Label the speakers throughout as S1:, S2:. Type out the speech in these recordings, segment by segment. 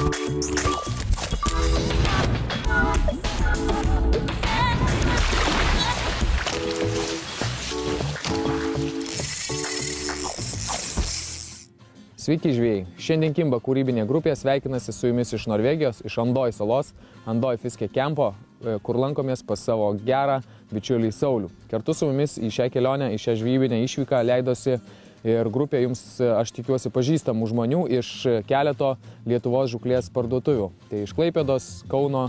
S1: Sveiki žvėjai, šiandien Kimba kūrybinė grupė sveikinasi su jumis iš Norvegijos, iš Andoj salos, Andoj Fiske Kempo, kur lankomės pas savo gerą bičiulį Saulių. Kartu su mumis į šią kelionę, į šią žvejybinę išvyką leidosi ir grupė jums, aš tikiuosi, pažįstamų žmonių iš keleto Lietuvos žūklės parduotuvių. Tai iš Klaipėdos, Kauno,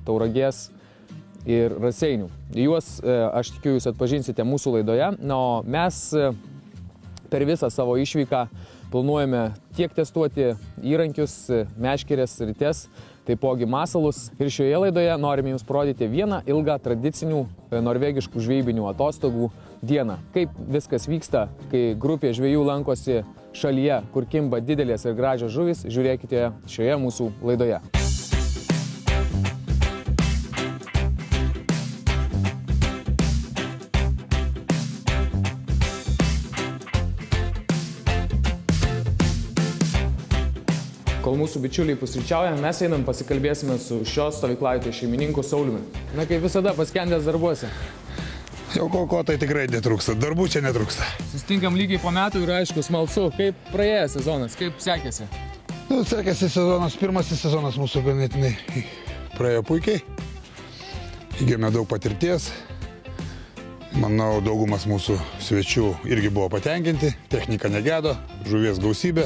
S1: Tauragės ir Raseinių. Juos, aš tikiu, jūs atpažinsite mūsų laidoje, o mes per visą savo išvyką planuojame tiek testuoti įrankius, meškerės, rites, taipogi masalus. Ir šioje laidoje norime jums parodyti vieną ilgą tradicinių norvegiškų žvejybinių atostogų dieną. Kaip viskas vyksta, kai grupė žvejų lankosi šalyje, kur kimba didelės ir gražios žuvys, žiūrėkite šioje mūsų laidoje. Kol mūsų bičiuliai pusryčiauja, mes einam pasikalbėsime su šios stovyklavietės šeimininku Sauliumi. Na, kaip visada, paskendęs darbuose.
S2: Jau ko tai tikrai netrūksta, darbų čia netrūksta.
S1: Sustinkam lygiai po metų ir aišku, smalsu, kaip praėjęs sezonas, kaip sekėsi?
S2: Sekėsi sezonas, pirmasis sezonas mūsų ganėtinai praėjo puikiai. Įgėmė daug patirties. Manau, daugumas mūsų svečių irgi buvo patenkinti, technika negedo, žuvies gausybė.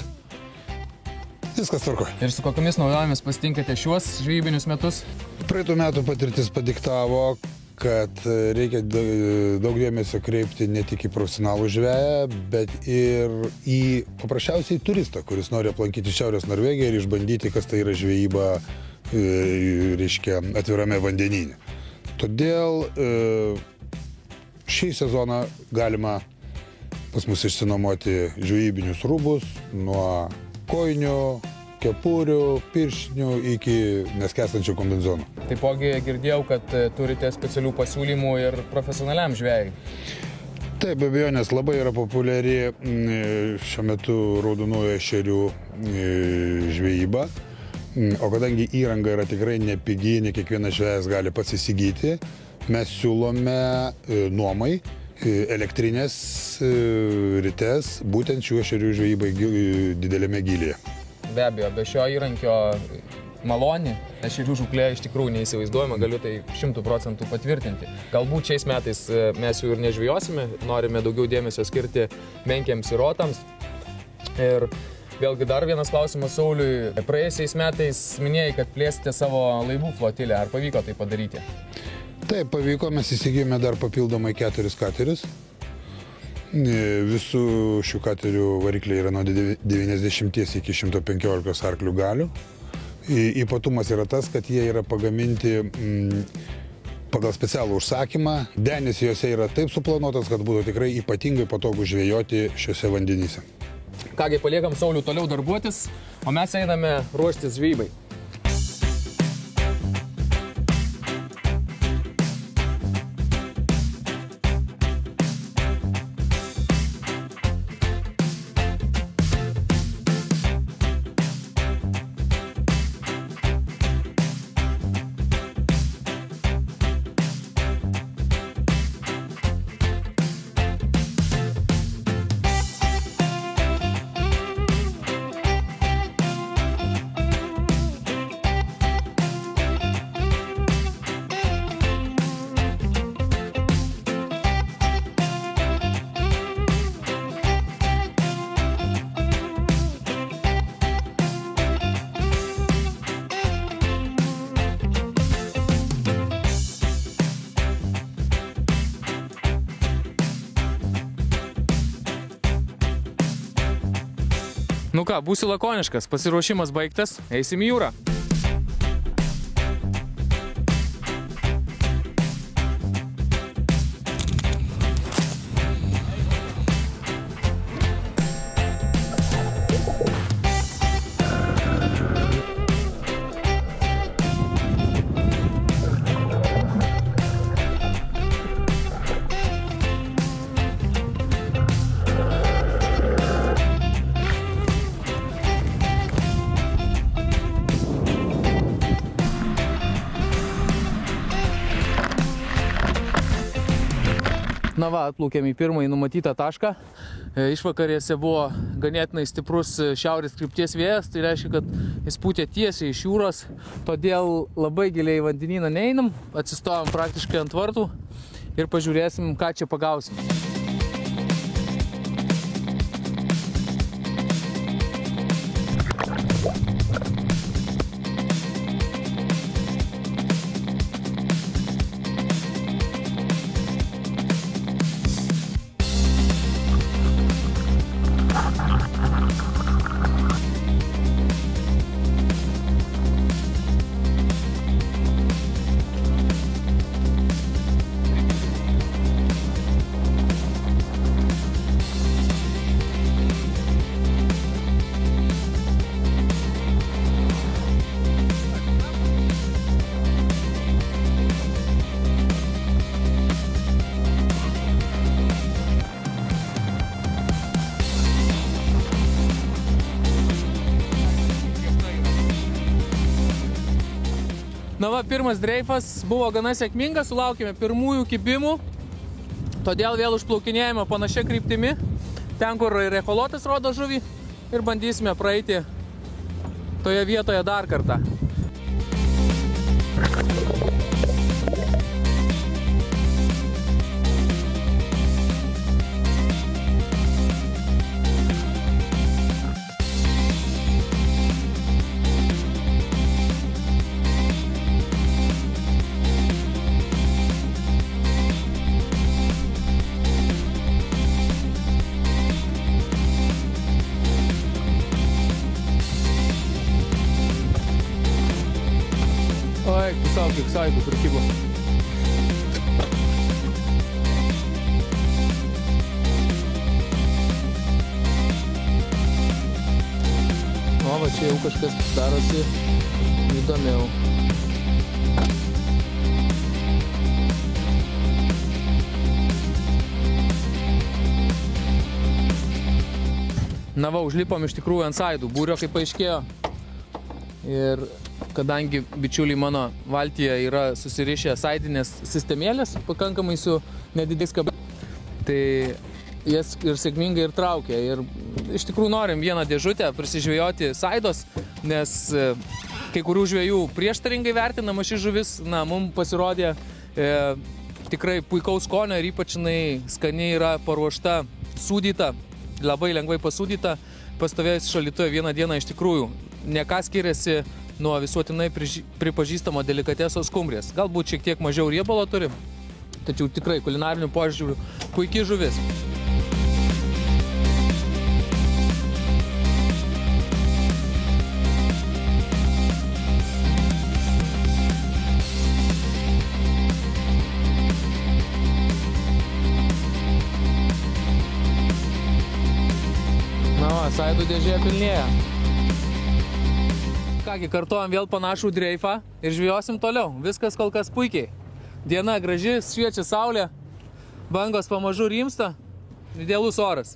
S2: Viskas tvarkoja.
S1: Ir su kokiamis naujovėmis pasitinkate šiuos žvejybinius metus?
S2: Praeitų metų patirtis padiktavo, kad reikia daug dėmesio kreipti ne tik į profesionalų žveją, bet ir į paprasčiausiai turistą, kuris nori aplankyti Šiaurės Norvegiją ir išbandyti, kas tai yra žvejyba, reiškia, atvirame vandenyne. Todėl šį sezoną galima pas mus išsinuomoti žvejybinius rūbus nuo kojinių, kepurių, pirštinių iki neskęstančių kombinzonų.
S1: Taipogi girdėjau, kad turite specialių pasiūlymų ir profesionaliam žvejai.
S2: Taip, be abejonės, labai yra populiari šiuo metu raudonųjų ešerių žvejyba. O kadangi įranga yra tikrai nepigi, ne kiekvienas žvejas gali pats įsigyti, mes siūlome nuomai elektrinės rites būtent šių ešerių žvejybai didelėme gylyje.
S1: Be abejo, be šio įrankio maloni ešerių žūklė iš tikrųjų neįsivaizduojama, galiu tai 100% patvirtinti. Galbūt šiais metais mes jų ir nežvejosime, norime daugiau dėmesio skirti menkiams ir rotams. Ir vėlgi dar vienas klausimas Sauliui. Praėjusiais metais minėjai, kad plėsite savo laivų flotilę. Ar pavyko tai padaryti?
S2: Taip, pavyko, mes įsigijome dar papildomai 4 katerius. Visų šių katerių varikliai yra nuo 90 iki 115 arklių galių. Ypatumas yra tas, kad jie yra pagaminti pagal specialų užsakymą. Denis juose yra taip suplanuotas, kad būtų tikrai ypatingai patogu žvejoti šiuose vandenyse.
S1: Kągi, paliekam Saulių toliau darbuotis, o mes einame ruoštis žvejybai. Nu ką, būsiu lakoniškas, pasiruošimas baigtas, eisim į jūrą. Na va, atplaukėm į pirmąjį numatytą tašką. Išvakarėse buvo ganėtinai stiprus šiaurės krypties vėjas, tai reiškia, kad jis pūtė tiesiai iš jūros, todėl labai giliai į vandenyną neinam, atsistojom praktiškai ant vartų ir pažiūrėsim, ką čia pagausim. Na va, pirmas dreifas buvo gana sėkmingas, sulaukėme pirmųjų kibimų, todėl vėl užplaukinėjame panašia kryptimi, ten, kur ir echolotas rodo žuvį, ir bandysime praeiti toje vietoje dar kartą. Oi, kisaikus prikibo. O, va čia jau kažkas darosi įdomiau. Na va, užlipom iš tikrųjų ant saidų, būrio kaip paaiškėjo. Ir kadangi bičiuliai mano valtyje yra susirišę saidinės sistemėlės, pakankamai su nedidės kabeliais, tai jas ir sėkmingai ir traukia. Ir iš tikrųjų norim vieną dėžutę prisižvejoti saidos, nes kai kurių žvejų prieštaringai vertinama ši žuvis, na, mums pasirodė tikrai puikaus skonio ir ypač jinai skaniai yra paruošta, sūdyta, labai lengvai pasūdyta, pastovėjus šaldytuvėje vieną dieną iš tikrųjų ne ką skiriasi nuo visuotinai pripažįstamo delikateso skumbrės. Galbūt šiek tiek mažiau riebalo turi, tačiau tikrai kulinariniu požiūriu puikiai žuvis. Na va, saidų dėžė pilnėja. Kągi, kartuojam vėl panašų dreifą ir žvejosim toliau. Viskas kol kas puikiai. Diena graži, šviečia saulė, bangos pamažu rimsta, idealus oras.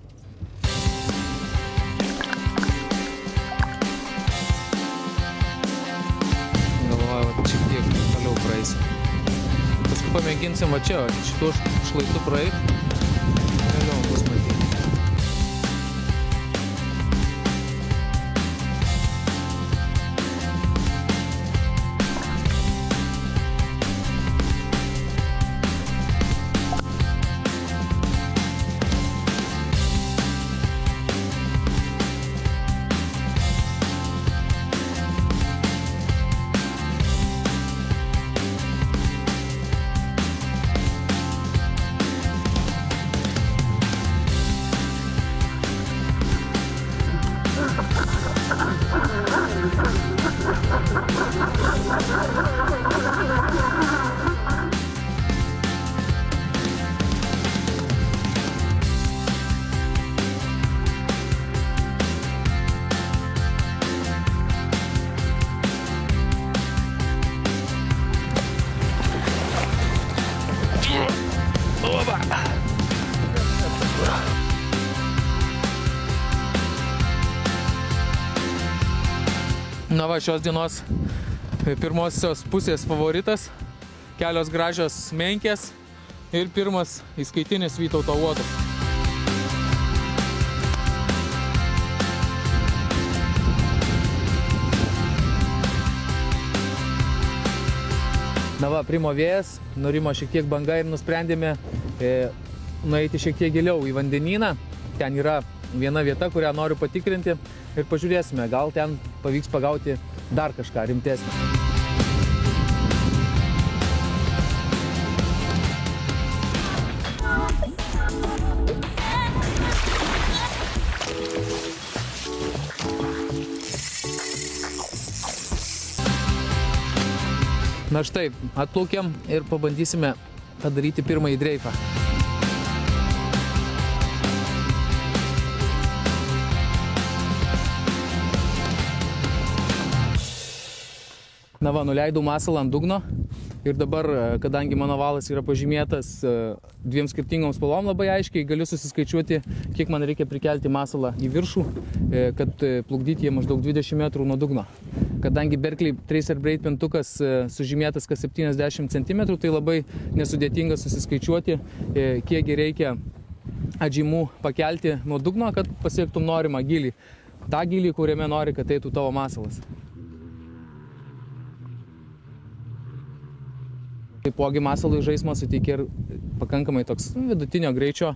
S1: Galvoju, šiek tiek toliau praeisim. Paskui pamėginsim va čia, šitų šlaitų praeit. Vėliau bus matyti. Na va, šios dienos pirmosios pusės favoritas. Kelios gražios menkės, ir pirmas įskaitinis Vytauto uotas. Na va, primo vėjas, nurimo šiek tiek banga ir nusprendėme nueiti šiek tiek giliau į vandenyną. Ten yra viena vieta, kurią noriu patikrinti ir pažiūrėsime, gal ten pavyks pagauti dar kažką rimtesnį. Na štai, atplaukiam ir pabandysime padaryti pirmąjį dreifą. Na va, nuleidau masalą ant dugno ir dabar, kadangi mano valas yra pažymėtas dviem skirtingom spalvom labai aiškiai, galiu susiskaičiuoti, kiek man reikia prikelti masalą į viršų, kad plukdyti jį maždaug 20 metrų nuo dugno. Kadangi Berkley Tracer Braid pintukas sužymėtas kas 70 cm, tai labai nesudėtinga susiskaičiuoti, kiek reikia atžymų pakelti nuo dugno, kad pasiektum norimą gylį. tą gilį, kuriame nori, kad eitų tavo masalas. Taipogi masalui žaismas suteikia ir pakankamai toks vidutinio greičio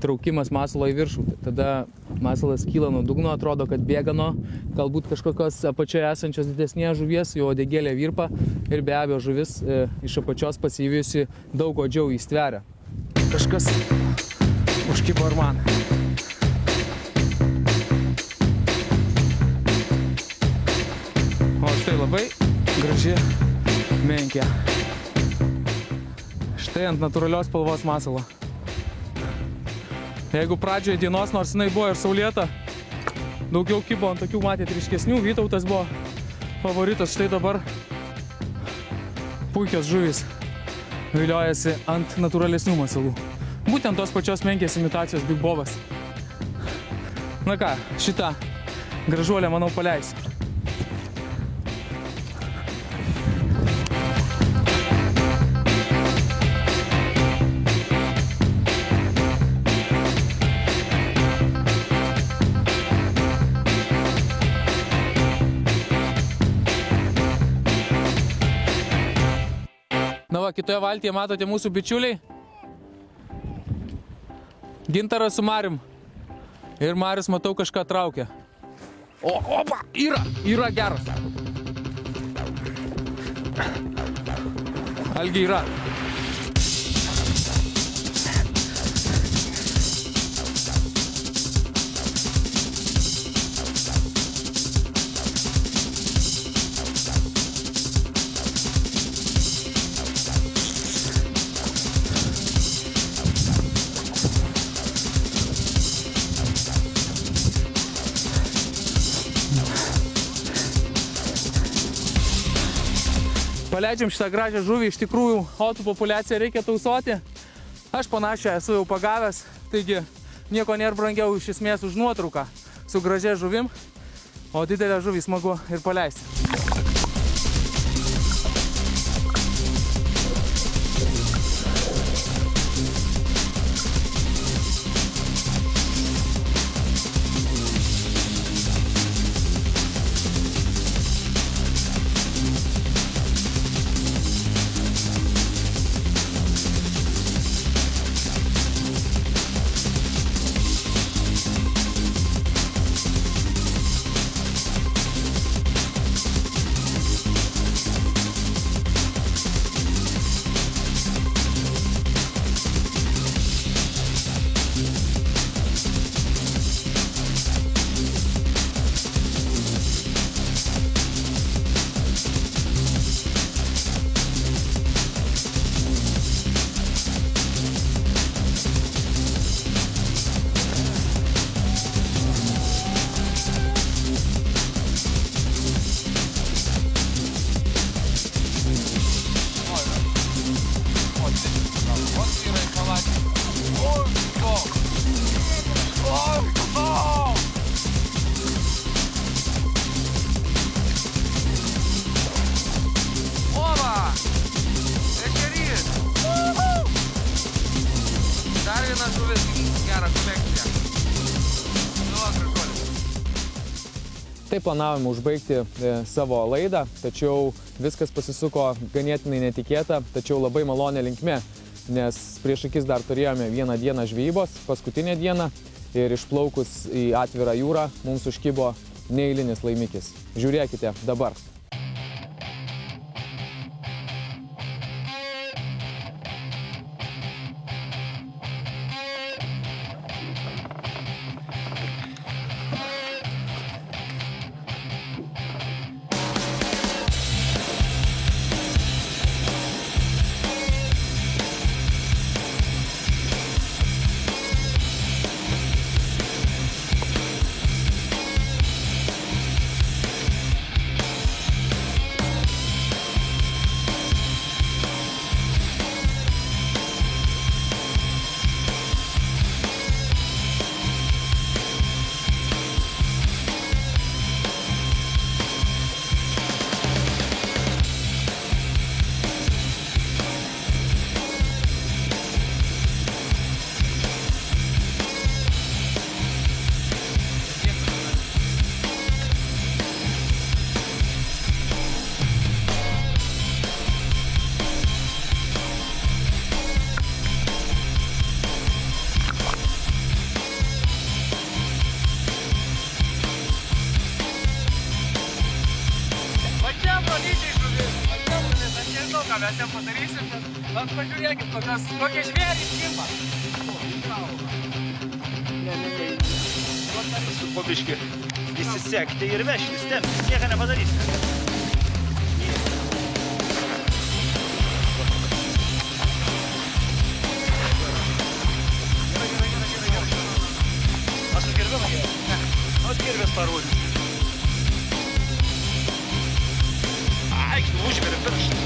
S1: traukimas masalo į viršų. Tada masalas kyla nuo dugno, atrodo, kad bėga nuo galbūt kažkokios apačioje esančios didesnės žuvies, jo uodegėlė virpa ir be abejo žuvis iš apačios pasivyjusi daug godžiau įstveria. Kažkas užkibo ir man. O štai labai graži menkė. Štai ant natūralios spalvos masalo. Jeigu pradžioje dienos, nors jinai buvo ir saulėta, daugiau kibo ant tokių, matėt, ryškesnių, Vytautas buvo favoritas. Štai dabar puikios žuvys viliojasi ant natūralesnių masalų. Būtent tos pačios menkės imitacijos Big Bobas. Na ką, šitą gražuolę, manau, paleisiu. Na va, kitoje valtyje matote mūsų bičiuliai. Gintaras su Marium. Ir Marius, matau, kažką traukia. O, opa, yra geras. Algi yra. Paleidžiam šitą gražią žuvį, iš tikrųjų otų populiaciją reikia tausoti. Aš panašią esu jau pagavęs, taigi nieko nėra brangiau iš esmės už nuotrauką su gražia žuvim, o didelę žuvį smagu ir paleisti. Taip planavome užbaigti savo laidą, tačiau viskas pasisuko ganėtinai netikėta, tačiau labai malonė linkme, nes prieš akis dar turėjome vieną dieną žvejybos, paskutinę dieną, ir išplaukus į atvirą jūrą mums užkibo neeilinis laimikis. Žiūrėkite dabar.
S3: Mes ten padarysim, bet pažiūrėkit, kokie žvėrys kimba.
S4: Su pobiški įsisekti ir vežtis, temptis, nieko nepadarysim. Aš su kirvėm geriau? Ne. Aš kirvės parodžiu. Ai, užveri pirštą.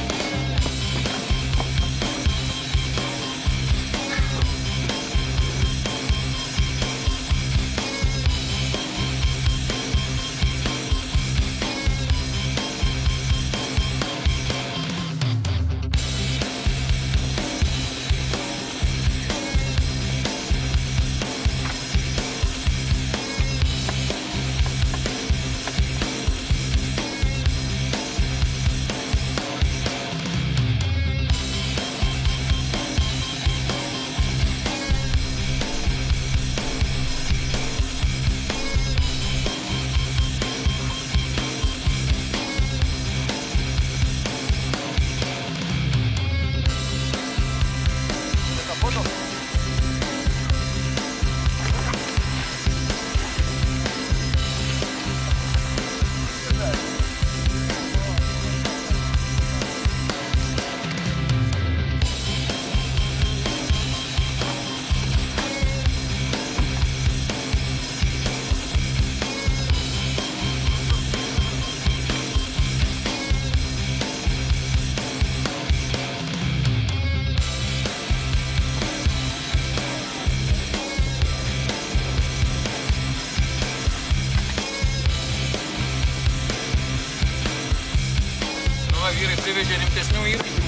S3: Vyrai privežė rimtesnių įrankių.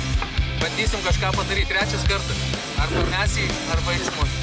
S3: Bandysim kažką padaryti trečias kartas. Arba mes jį, arba išmuoti.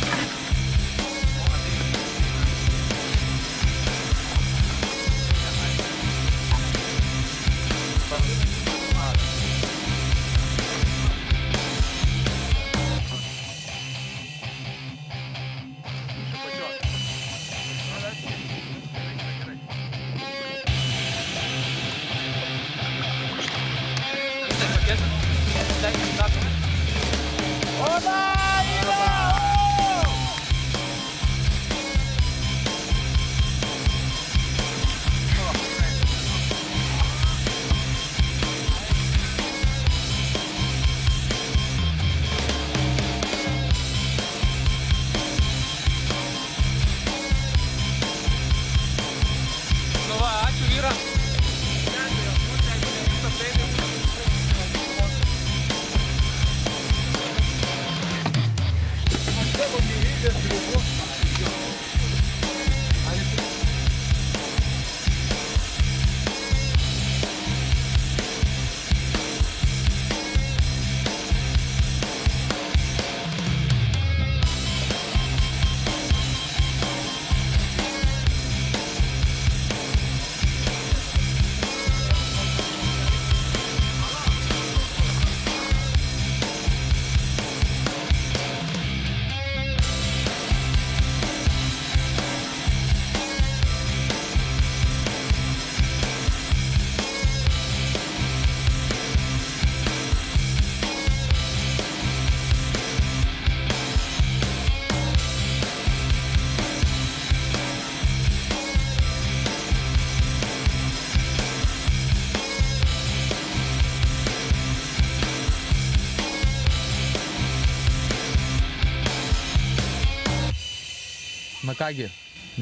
S1: Na kągi,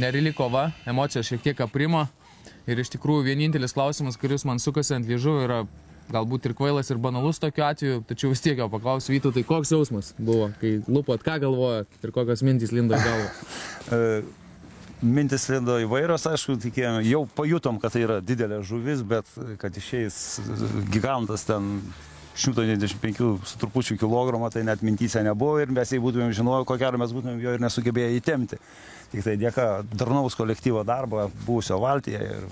S1: nereali kova, emocijos šiek tiek aprimo ir iš tikrųjų vienintelis klausimas, kuris man sukasi ant liežuvio, yra galbūt ir kvailas ir banalus tokiu atveju, tačiau vis tiek jau paklausiu Vytautai, koks jausmas buvo, kai lupot, ką galvojat ir kokios mintys lindo į galvą?
S5: Mintis lindo įvairios, aišku, tikėjome, jau pajutom, kad tai yra didelė žuvis, bet kad išeis gigantas ten 195 su trupučiu kilogramą, tai net mintyse nebuvo ir mes jei būtumėm žinojo, ko gero mes būtumėm jo ir nesugebėję įtempti. Tik tai dėka darnaus kolektyvo darbo buvusio valtyje ir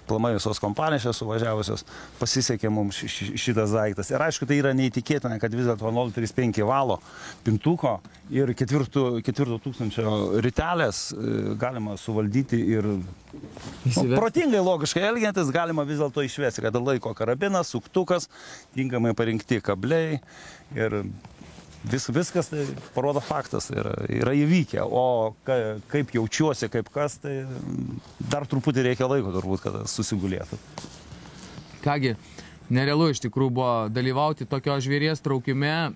S5: plamai visos kompanijos suvažiavusios, pasisekė mums šitas daiktas. Ir aišku, tai yra neįtikėtina, kad vis dėlto 035 valo pintuko ir 4000 ritelės galima suvaldyti ir protingai, logiškai elgiantis galima vis dėlto išvesti, kad laiko karabinas, suktukas, tinkamai parinkti kabliai ir viskas tai parodo faktas, yra įvykę, o kaip jaučiuosi, kaip kas, tai dar truputį reikia laiko turbūt, kad susigulėtų.
S1: Kągi, nerealu iš tikrųjų buvo dalyvauti tokio žvėries traukime.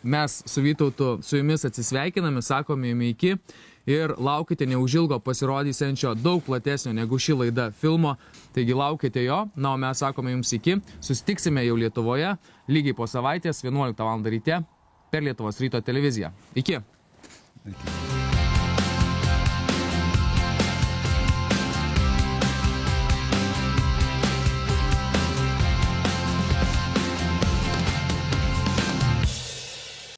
S1: Mes su Vytautu su jumis atsisveikiname, sakome jums iki ir laukite neužilgo pasirodysiančio daug platesnio negu ši laida filmo. Taigi laukite jo, na o mes sakome jums iki. Susitiksime jau Lietuvoje lygiai po savaitės 11 val. Ryte per Lietuvos ryto televiziją. Iki.